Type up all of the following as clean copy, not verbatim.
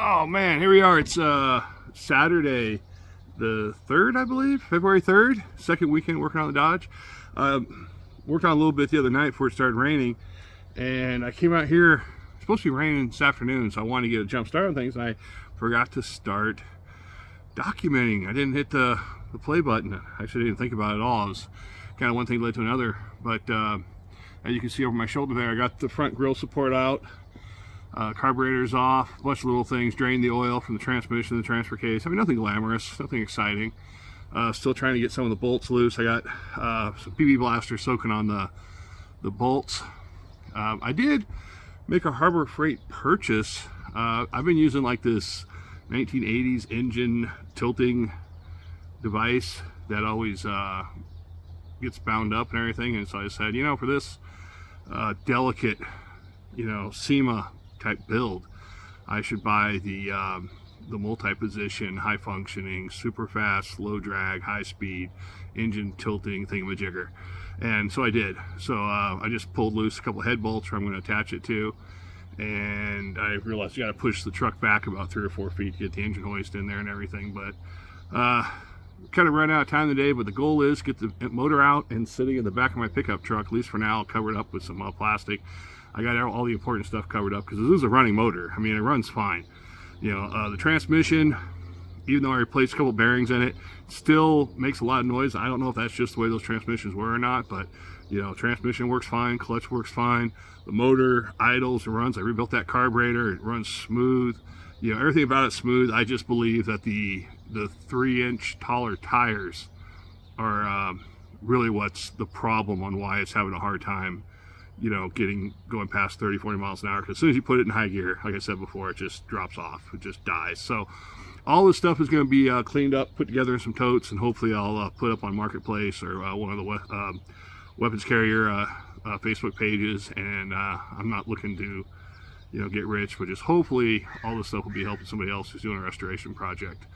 Oh man, here we are. It's Saturday the 3rd, I believe, February 3rd, second weekend working on the Dodge. Worked on a little bit the other night before it started raining, and I came out here. It's supposed to be raining this afternoon, so I wanted to get a jump start on things, and I forgot to start documenting. I didn't hit the play button. I actually didn't think about it at all. It was kind of one thing led to another, but as you can see over my shoulder there, I got the front grille support out. Carburetor's off, a bunch of little things, drained the oil from the transmission, the transfer case. I mean, nothing glamorous, nothing exciting. Still trying to get some of the bolts loose. I got some PB blaster soaking on the bolts. I did make a Harbor Freight purchase. I've been using like this 1980s engine tilting device that always gets bound up and everything, and so I said, you know, for this delicate, you know, SEMA type build, I should buy the multi-position, high functioning, super fast, low drag, high speed engine tilting thingamajigger. And so I did. So I just pulled loose a couple head bolts where I'm going to attach it to, and I realized you got to push the truck back about 3 or 4 feet to get the engine hoist in there and everything. But kind of run out of time today, but the goal is get the motor out and sitting in the back of my pickup truck, at least for now, covered up with some plastic. I got all the important stuff covered up because this is a running motor. I mean, it runs fine. You know, the transmission, even though I replaced a couple bearings in it, still makes a lot of noise. I don't know if that's just the way those transmissions were or not, but you know, transmission works fine, clutch works fine, the motor idles and runs. I rebuilt that carburetor, it runs smooth. You know, everything about it smooth. I just believe that the 3-inch taller tires are really what's the problem on why it's having a hard time, you know, going past 30-40 miles an hour. Because as soon as you put it in high gear, like I said before, it just drops off, it just dies. So all this stuff is going to be cleaned up, put together in some totes, and hopefully I'll put up on Marketplace or one of the weapons carrier Facebook pages. And I'm not looking to, you know, get rich, but just hopefully all this stuff will be helping somebody else who's doing a restoration project,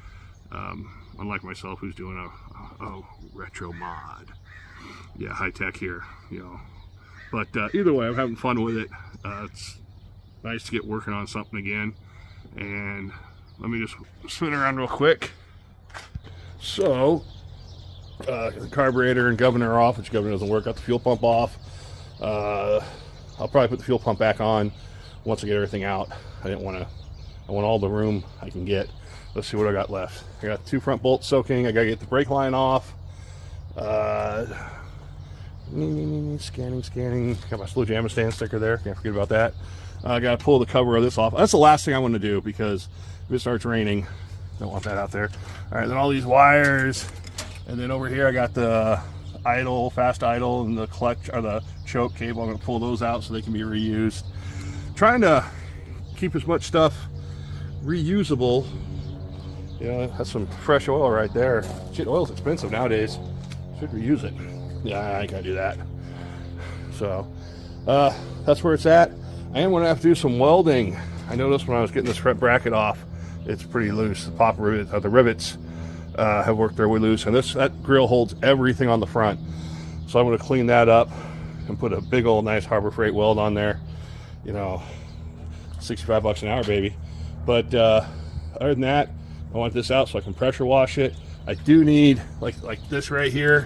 unlike myself, who's doing a retro mod. Yeah, high tech here, you know. But either way, I'm having fun with it. It's nice to get working on something again. And let me just spin around real quick. So, the carburetor and governor are off, which governor doesn't work. Got the fuel pump off. I'll probably put the fuel pump back on once I get everything out. I want all the room I can get. Let's see what I got left. I got 2 front bolts soaking. I gotta get the brake line off. Scanning. Got my Slow Jam stand sticker there. Can't forget about that. I gotta pull the cover of this off. That's the last thing I want to do, because if it starts raining, don't want that out there. All right, then all these wires, and then over here I got the fast idle, and the clutch or the choke cable. I'm gonna pull those out so they can be reused. Trying to keep as much stuff reusable. Yeah, that's some fresh oil right there. Shit, oil's expensive nowadays. Should reuse it. Yeah, I ain't gonna do that. So that's where it's at. I am gonna have to do some welding. I noticed when I was getting this front bracket off, it's pretty loose. The pop rivets, the rivets have worked their way loose, and that grill holds everything on the front. So I'm gonna clean that up and put a big old nice Harbor Freight weld on there. You know, 65 bucks an hour, baby. But other than that, I want this out so I can pressure wash it. I do need like this right here.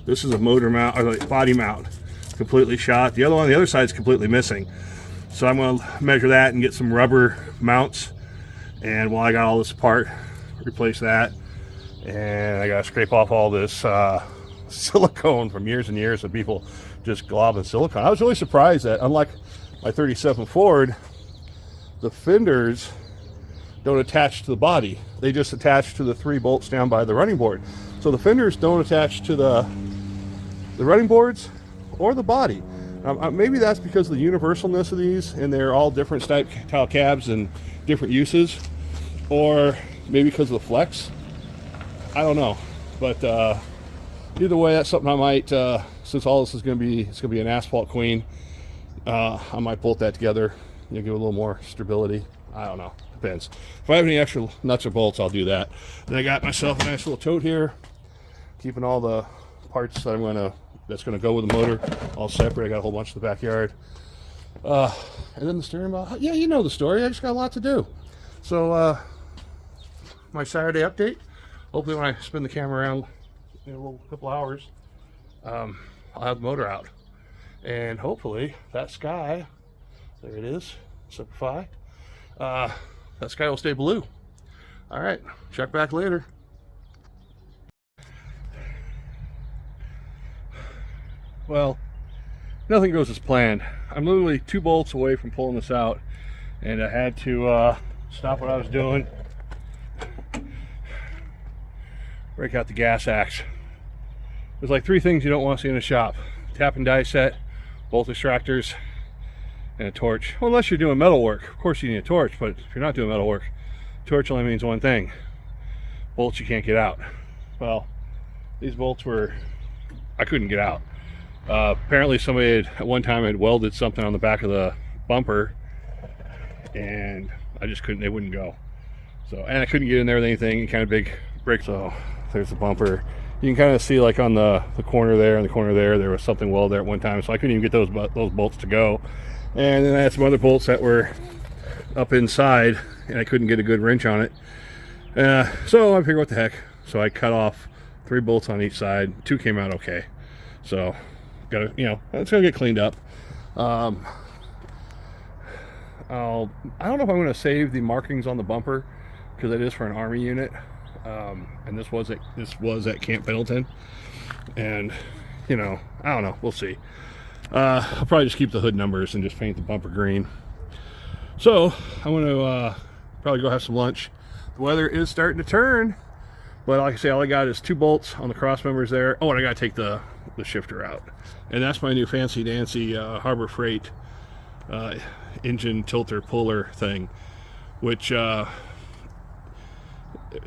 This is a motor mount, or like body mount, completely shot. The other one on the other side is completely missing. So I'm going to measure that and get some rubber mounts. And while I got all this apart, replace that. And I got to scrape off all this silicone from years and years of people just globbing silicone. I was really surprised that, unlike my 37 Ford, the fenders don't attach to the body. They just attach to the 3 bolts down by the running board. So the fenders don't attach to the running boards or the body. Maybe that's because of the universalness of these, and they're all different style cabs and different uses, or maybe because of the flex. I don't know, but either way, that's something I might, since all this is going to be, it's going to be an asphalt queen, I might bolt that together, you know, give it a little more stability. I don't know, depends. If I have any extra nuts or bolts, I'll do that. Then I got myself a nice little tote here, keeping all the parts that that's gonna go with the motor all separate. I got a whole bunch in the backyard. And then the steering wheel. Yeah, you know the story. I just got a lot to do. So my Saturday update. Hopefully when I spin the camera around in a little couple hours, I'll have the motor out. And hopefully that sky, there it is, Simplify, that sky will stay blue. All right, check back later. Well, nothing goes as planned. I'm literally 2 bolts away from pulling this out, and I had to stop what I was doing, break out the gas axe. There's like 3 things you don't want to see in a shop: tap and die set, bolt extractors, and a torch. Well, unless you're doing metal work, of course you need a torch, but if you're not doing metal work, torch only means one thing: bolts you can't get out. Well, these bolts were, I couldn't get out. Apparently somebody had, at one time, had welded something on the back of the bumper, and I just couldn't, they wouldn't go. So, and I couldn't get in there with anything, kind of big break. So there's the bumper. You can kind of see, like on the corner there and the corner there was something welded there at one time, so I couldn't even get those bolts to go. And then I had some other bolts that were up inside, and I couldn't get a good wrench on it. So I figured, what the heck? So I cut off 3 bolts on each side. 2 came out okay. So gotta, you know, it's gonna get cleaned up. I don't know if I'm gonna save the markings on the bumper, because it is for an Army unit. And this was at Camp Pendleton, and you know, I don't know, we'll see. I'll probably just keep the hood numbers and just paint the bumper green. So I'm gonna probably go have some lunch. The weather is starting to turn, but like I say, all I got is 2 bolts on the cross members there. Oh, and I gotta take the shifter out, and that's my new fancy dancy Harbor Freight engine tilter puller thing, which it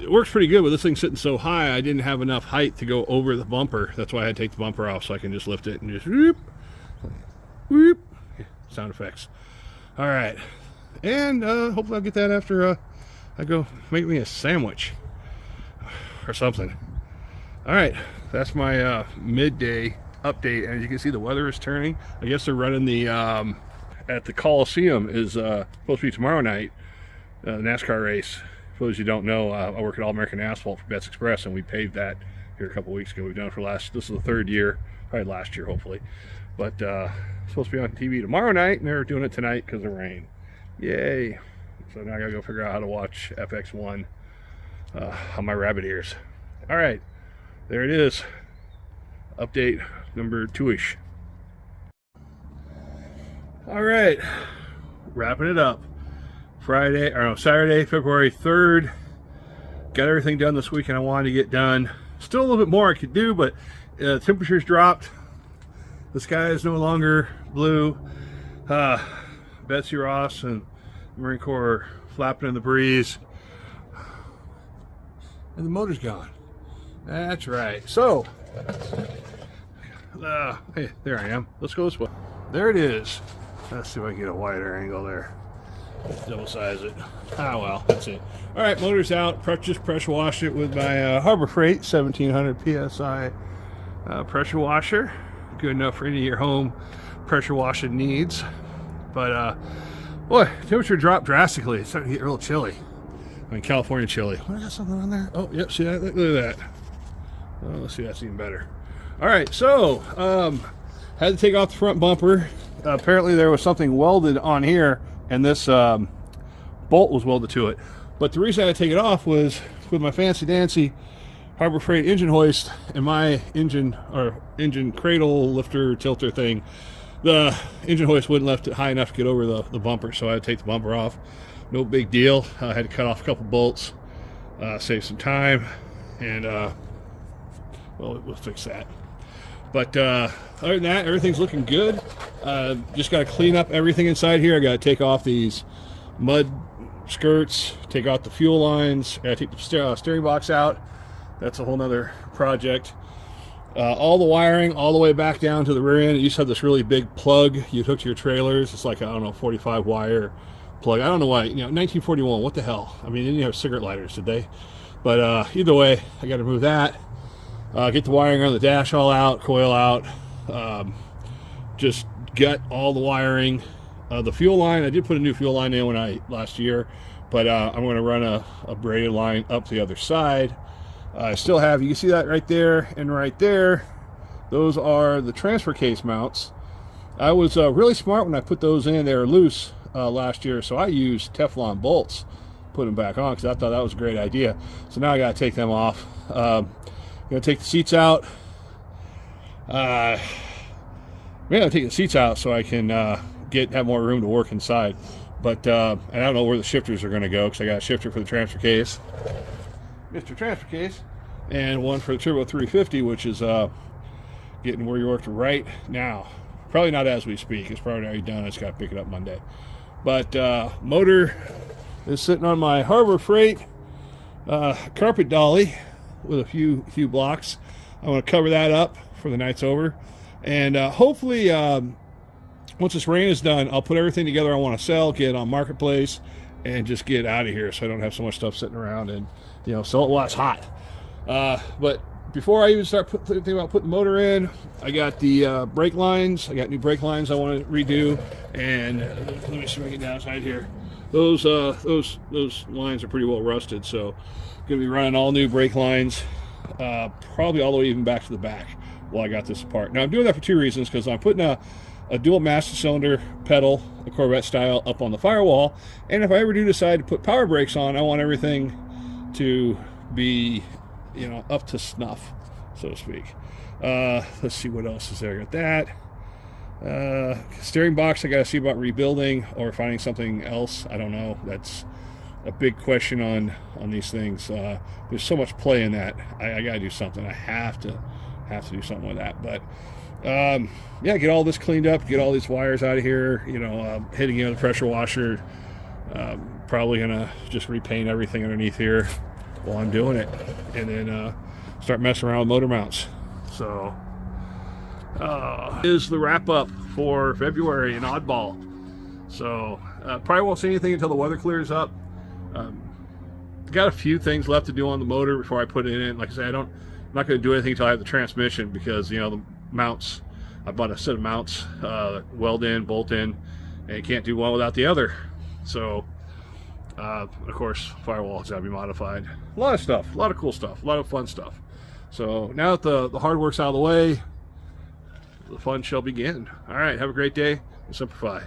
works pretty good. But this thing's sitting so high, I didn't have enough height to go over the bumper. That's why I had to take the bumper off, so I can just lift it and just whoop, whoop, sound effects. All right, and hopefully I'll get that after I go make me a sandwich or something. All right, that's my midday update. And as you can see, the weather is turning. I guess they're running the at the Coliseum is supposed to be tomorrow night, NASCAR race. For those you don't know, I work at All American Asphalt for Betts Express, and we paved that here a couple weeks ago. We've done it for this is the 3rd year, probably last year hopefully. But supposed to be on TV tomorrow night, and they're doing it tonight because of rain. Yay. So now I gotta go figure out how to watch FX1 on my rabbit ears. All right, there it is, update number 2-ish. All right, wrapping it up. Saturday, February 3rd. Got everything done this weekend I wanted to get done. Still a little bit more I could do, but temperatures dropped. The sky is no longer blue. Betsy Ross and the Marine Corps flapping in the breeze. And the motor's gone. That's right. So, hey, there I am. Let's go this way. There it is. Let's see if I can get a wider angle there. Double size it. Ah, well, that's it. All right, motor's out. Just pressure washed it with my Harbor Freight 1700 psi pressure washer. Good enough for any of your home pressure washing needs. But boy, temperature dropped drastically. It's starting to get real chilly. I mean, California chilly. Oh, I got something on there. Oh, yep. See that? Look at that. Oh, let's see. That's even better. All right, so had to take off the front bumper. Apparently, there was something welded on here, and this bolt was welded to it. But the reason I had to take it off was with my fancy dancy Harbor Freight engine hoist and my engine cradle lifter tilter thing. The engine hoist wouldn't lift it high enough to get over the bumper, so I had to take the bumper off. No big deal. I had to cut off a couple bolts, save some time, and well, we'll fix that. But other than that, everything's looking good. Just got to clean up everything inside here. I got to take off these mud skirts, take out the fuel lines, I take the steering box out. That's a whole nother project. All the wiring all the way back down to the rear end. It used to have this really big plug you'd hook to your trailers. It's like, I don't know, 45 wire plug. I don't know why, 1941, what the hell? I mean, they didn't have cigarette lighters, did they? But either way, I got to remove that. Get the wiring on the dash all out, coil out. Just gut all the wiring. The fuel line, I did put a new fuel line in last year. But I'm going to run a braided line up the other side. I still have, you can see that right there and right there. Those are the transfer case mounts. I was really smart when I put those in. They were loose last year, so I used Teflon bolts, put them back on because I thought that was a great idea. So now I got to take them off. I'm going to take the seats out. I'm going to take the seats out so I can have more room to work inside. But and I don't know where the shifters are going to go because I got a shifter for the transfer case, Mr. Transfer Case, and one for the Turbo 350, which is getting where you worked right now. Probably not as we speak. It's probably already done. I just got to pick it up Monday. But motor is sitting on my Harbor Freight carpet dolly with a few blocks. I'm going to cover that up for the night's over, and hopefully once this rain is done, I'll put everything together I want to sell, get it on Marketplace, and just get out of here so I don't have so much stuff sitting around and, you know, sell it while it's hot. But before I even start thinking about putting the motor in, I got the brake lines. I got new brake lines I want to redo, and let me see if I can get downside here. Those lines are pretty well rusted, so I'm going to be running all new brake lines, probably all the way even back to the back while I got this apart. Now I'm doing that for two reasons, because I'm putting a dual master cylinder pedal, a Corvette style, up on the firewall, and if I ever do decide to put power brakes on, I want everything to be, you know, up to snuff, so to speak. Let's see what else is there. I got that steering box I gotta see about rebuilding or finding something else. I don't know. That's a big question on these things. There's so much play in that. I gotta do something. I have to do something with that. But yeah, get all this cleaned up, get all these wires out of here, you know, hitting the pressure washer. Probably gonna just repaint everything underneath here while I'm doing it, and then start messing around with motor mounts. So is the wrap up for February in Oddball. So probably won't see anything until the weather clears up. Got a few things left to do on the motor before I put it in. Like I said, I'm not going to do anything until I have the transmission, because, you know, the mounts, I bought a set of mounts, weld in, bolt in, and you can't do one without the other. So of course, firewall has got to be modified. A lot of stuff, a lot of cool stuff, a lot of fun stuff. So now that the hard work's out of the way, the fun shall begin. All right, have a great day and simplify.